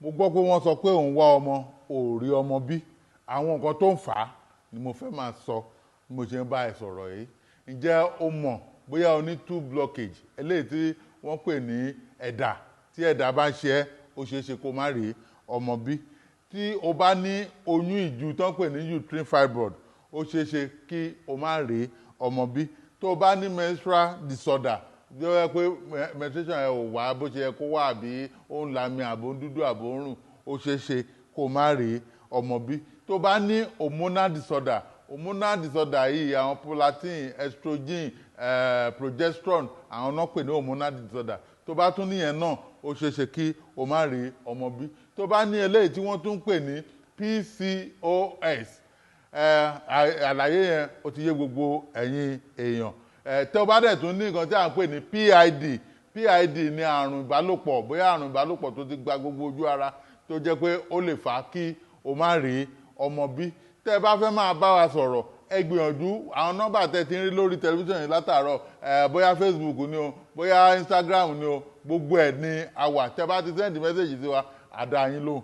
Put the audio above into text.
mo gbọ́ pé wọ́n sọ pé òun wá ọmọ ò rí ọmọ bí àwọn nǹkan tó ń fà á ni mo fẹ́ máa sọ bí mo ṣe ń bá ẹ sọ̀rọ̀ yìí. Ǹjẹ́ o mọ̀ bóyá o ní two blockage eléyìí tí wọ́n pè ní ẹ̀dà tí ẹ̀dà bá ń ṣe ẹ́ ó ṣeé ṣe kó má rí ọmọ bí. Tí o bá ní oyún ìju tó ń pè ní uterine fibroid ó ṣeé ṣe kí o má rí ọmọ bí. Tó o bá ní menstrual disorder bí ó yẹ pé menstruation ẹ ò wá bó ṣe yẹ kó wá àbí ó ń lami àbò ń dúdú àbò ń rùn ó ṣeé ṣe kó má rí ọmọ bí. Tó bá ní hormonal disorder yìí àwọn prolactin estrogen progesterone àwọn náà pè ní hormonal disorder. Tó bá tún níyẹn náà ó ṣeé ṣe kí o má rí ọmọ bí. Tó bá ní eléyìí tí wọ́n tún pè ní PCOS àlàyé yẹn ó ti yé gbogbo ẹ̀yin èèyàn. Tó bá dẹ̀ tún ní nǹkan tí à ń pè ní PID ní àrùn ìbálòpọ̀ bóyá àrùn ìbálòpọ̀ tó ti gba gbogbo ojú ara tó jẹ́ pé ó lè fà á kí o má rí ọmọ bí. Tẹ́ ẹ bá fẹ́ máa bá wa sọ̀rọ̀ ẹ gbìyànjú àwọn nọ́mbà tẹ́ ti ń rí lórí tẹlifíṣàn yìí látàárọ̀ bóyá Facebook ni o bóyá Instagram ni o gbogbo ẹ̀ ní a wà. Tẹ́ bá ti sẹ́ndì mẹ́sẹ̀jì sí wa àdá yín lóhùn.